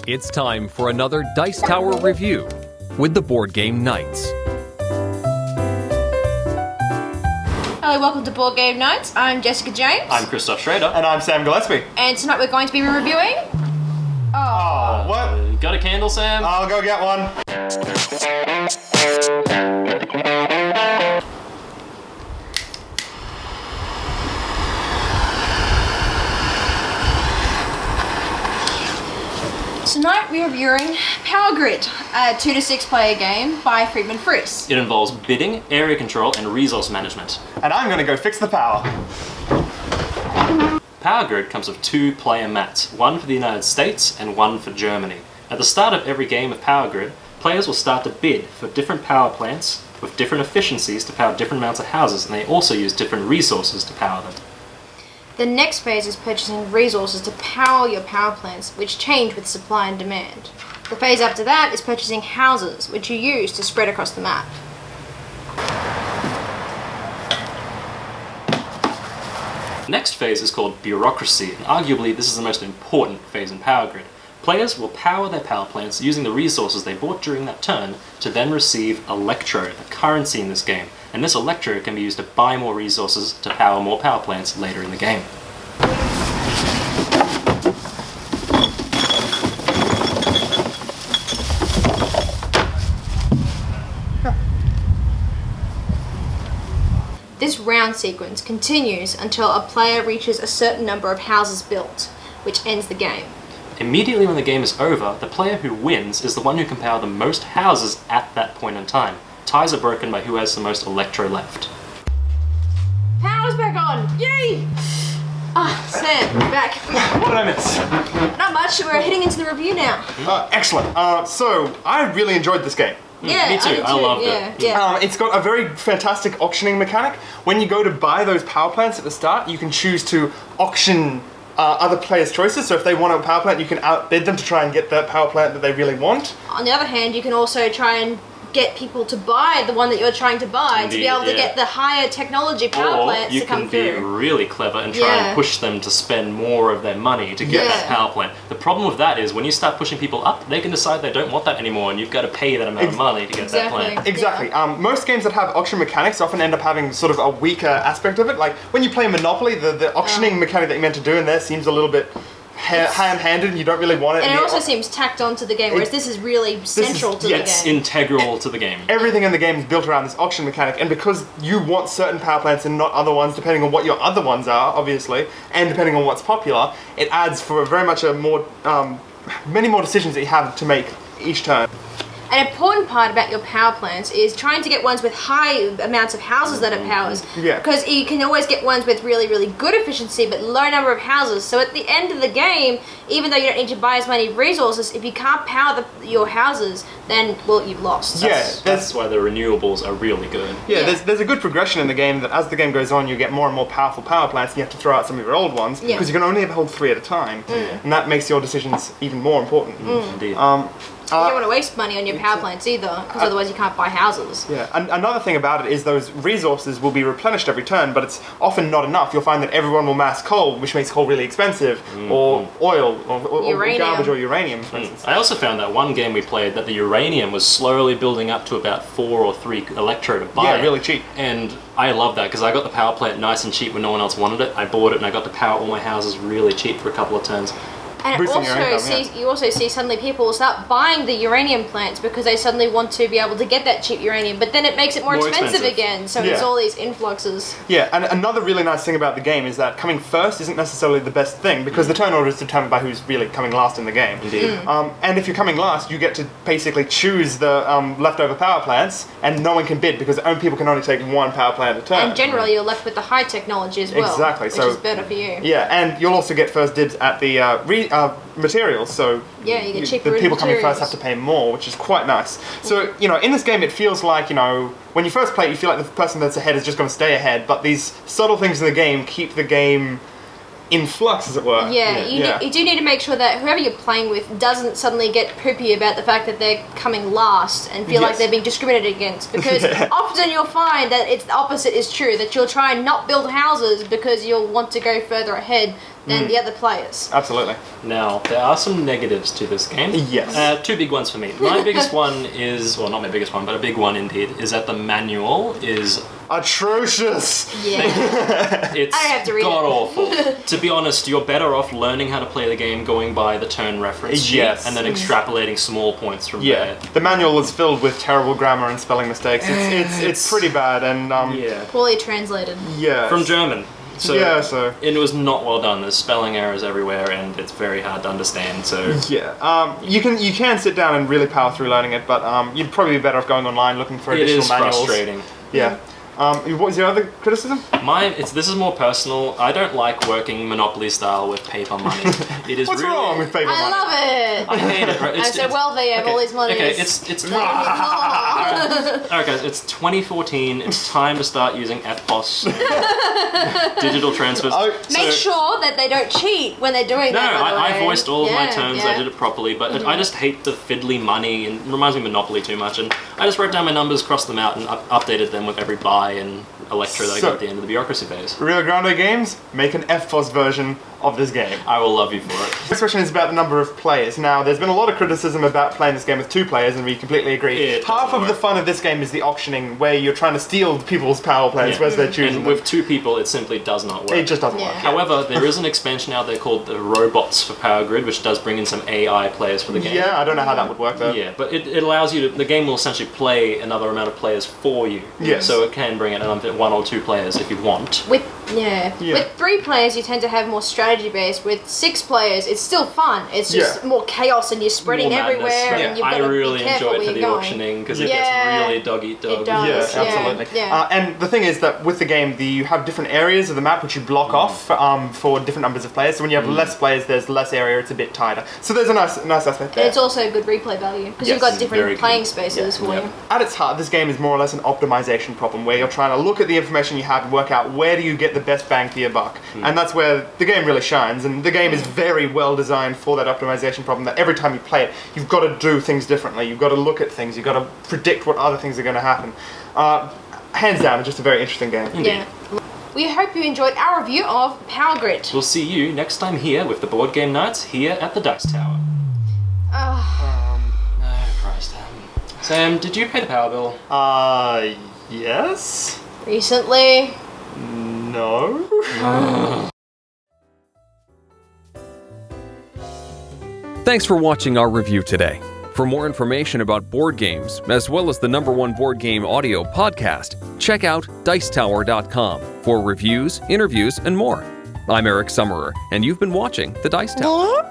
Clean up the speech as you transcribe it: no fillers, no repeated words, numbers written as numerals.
It's time for another Dice Tower review with the Board Game Knights. Hello, welcome to Board Game Nights. I'm Jessica James. I'm Christoph Schrader. And I'm Sam Gillespie. And tonight we're going to be reviewing... What? Got a candle, Sam? I'll go get one. Tonight we're reviewing Power Grid, a 2 to 6 player game by Friedman Freese. It involves bidding, area control, and resource management. And I'm gonna go fix the power. Power Grid comes with 2 player mats, one for the United States and one for Germany. At the start of every game of Power Grid, players will start to bid for different power plants with different efficiencies to power different amounts of houses, and they also use different resources to power them. The next phase is purchasing resources to power your power plants, which change with supply and demand. The phase after that is purchasing houses, which you use to spread across the map. The next phase is called Bureaucracy, and arguably this is the most important phase in Power Grid. Players will power their power plants using the resources they bought during that turn to then receive Electro, the currency in this game. And this Electro can be used to buy more resources to power more power plants later in the game. This round sequence continues until a player reaches a certain number of houses built, which ends the game. Immediately when the game is over, the player who wins is the one who can power the most houses at that point in time. Ties are broken by who has the most Electro left. Power's back on! Yay! Sam, we're back. What did I miss? Not much, we're heading into the review now. Excellent. So, I really enjoyed this game. Yeah, me too. did I loved it. Yeah. It's got a very fantastic auctioning mechanic. When you go to buy those power plants at the start, you can choose to auction other players' choices. So if they want a power plant, you can outbid them to try and get that power plant that they really want. On the other hand, you can also try and get people to buy the one that you're trying to buy to be Indeed, able to yeah. get the higher technology power Or plants you to come can be through. really clever and try Yeah. and push them to spend more of their money to get Yeah. that power plant. The problem with that is when you start pushing people up, they can decide they don't want that anymore, and you've got to pay that amount of money to get that Exactly. plant. Exactly. Most games that have auction mechanics often end up having sort of a weaker aspect of it. Like when you play Monopoly, the auctioning mechanic that you're meant to do in there seems a little bit ham-handed, and you don't really want it. And it the- also seems tacked onto the game, whereas this is really central to the It's game. integral to the game. Everything in the game is built around this auction mechanic, and because you want certain power plants and not other ones, depending on what your other ones are, obviously, and depending on what's popular, it adds for very much a more, many more decisions that you have to make each turn. An important part about your power plants is trying to get ones with high amounts of houses that it powers. Yeah. Because you can always get ones with really, really good efficiency but low number of houses. So at the end of the game, even though you don't need to buy as many resources, if you can't power your houses, then, well, you've lost. That's why the renewables are really good. Yeah, Yeah. there's a good progression in the game that as the game goes on, you get more and more powerful power plants, and you have to throw out some of your old ones Yeah. because you can only hold 3 at a time, and that makes your decisions even more important. Indeed. You don't want to waste money on your power plants either, because otherwise you can't buy houses. Yeah, and another thing about it is those resources will be replenished every turn, but it's often not enough. You'll find that everyone will mass coal, which makes coal really expensive, or oil, or Uranium. garbage, or uranium, for instance. I also found that one game we played that the uranium was slowly building up to about 4 or 3 Electro to buy Yeah, it. really cheap. And I love that because I got the power plant nice and cheap when no one else wanted it. I bought it and I got to power all my houses really cheap for a couple of turns. And it Boosting your also income, you also see suddenly people start buying the uranium plants because they suddenly want to be able to get that cheap uranium, but then it makes it more expensive again, so there's Yeah. all these influxes. Yeah, and another really nice thing about the game is that coming first isn't necessarily the best thing, because the turn order is determined by who's really coming last in the game. Indeed. And if you're coming last, you get to basically choose the leftover power plants, and no one can bid because people can only take 1 power plant at a turn. And generally you're left with the high technology as well, Exactly, which so- is better for you. Yeah, and you'll also get first dibs at the materials, so Yeah, you get cheaper the people coming materials. first have to pay more, which is quite nice. So, in this game it feels like, when you first play it, you feel like the person that's ahead is just going to stay ahead, but these subtle things in the game keep the game in flux, as it were. Yeah, Yeah. you do need to make sure that whoever you're playing with doesn't suddenly get poopy about the fact that they're coming last and feel like Yes. they're being discriminated against. Because Yeah. often you'll find that it's the opposite is true, that you'll try and not build houses because you'll want to go further ahead than the other players. Absolutely. Now, there are some negatives to this game. Yes. Two big ones for me. My biggest one is, well, not my biggest one, but a big one indeed, is that the manual is Atrocious! Yeah. it's I have to read it. god awful. To be honest, you're better off learning how to play the game, going by the turn reference sheet, Yes. and then extrapolating small points from Yeah, there. the manual is filled with terrible grammar and spelling mistakes. It's pretty bad, and Yeah. Poorly translated. yeah. From German. So, so it was not well done. There's spelling errors everywhere, and it's very hard to understand. So yeah, you can sit down and really power through learning it, but you'd probably be better off going online looking for it additional is manuals. frustrating. Yeah. What was your other criticism? This is more personal. I don't like working Monopoly style with paper money. It is What's really, wrong with paper I money? love it! I hate it. Right? I'm so wealthy, I have all these monies. Okay, it's Don't give me more. Alright guys, it's 2014, it's time to start using FPOS, digital transfers. Oh, Make sure that they don't cheat when they're doing No, that. by the I way. voiced all of my Yeah, terms, yeah. Mm-hmm. I did it properly, but I just hate the fiddly money, and it reminds me of Monopoly too much, and I just wrote down my numbers, crossed them out, and updated them with every buy and Electra that I So- got at the end of the bureaucracy phase. Rio Grande Games, make an FPOS version of this game. I will love you for it. Next question is about the number of players. Now, there's been a lot of criticism about playing this game with 2 players, and we completely agree. It Half doesn't of the work. fun of this game is the auctioning, where you're trying to steal people's power plants as they're choosing And them. with 2 people, it simply does not work. It just doesn't Yeah. work. However, there is an expansion out there called the Robots for Power Grid, which does bring in some AI players for the game. Yeah, I don't know how that would work though. Yeah, but it allows you to. The game will essentially play another amount of players for you. Yes. So it can bring in 1 or 2 players if you want. With Yeah. with 3 players, you tend to have more strategy based. With 6 players, it's still fun. It's just more chaos, and you're spreading More madness. everywhere, Yeah. and you've got I to really be careful enjoy it where for you're the going. auctioning because it Yeah. gets really dog eat dog. It does. Yeah, Yeah, absolutely. yeah. And the thing is that with the game, you have different areas of the map which you block off for different numbers of players. So when you have less players, there's less area. It's a bit tighter. So there's a nice aspect And there. it's also a good replay value because Yes, you've got very different good. playing spaces for Yeah. you. At its heart, this game is more or less an optimization problem where you're trying to look at the information you have and work out where do you get the best bang for your buck. And that's where the game really shines. And the game is very well designed for that optimization problem, that every time you play it, you've got to do things differently. You've got to look at things. You've got to predict what other things are going to happen. Hands down, it's just a very interesting game. Yeah. We hope you enjoyed our review of Power Grid. We'll see you next time here with the Board Game Nights here at the Dice Tower. Oh, Christ. Sam, did you pay the power bill? Yes? Recently, No? Thanks for watching our review today. For more information about board games, as well as the #1 board game audio podcast, check out Dicetower.com for reviews, interviews, and more. I'm Eric Summerer, and you've been watching The Dice Tower.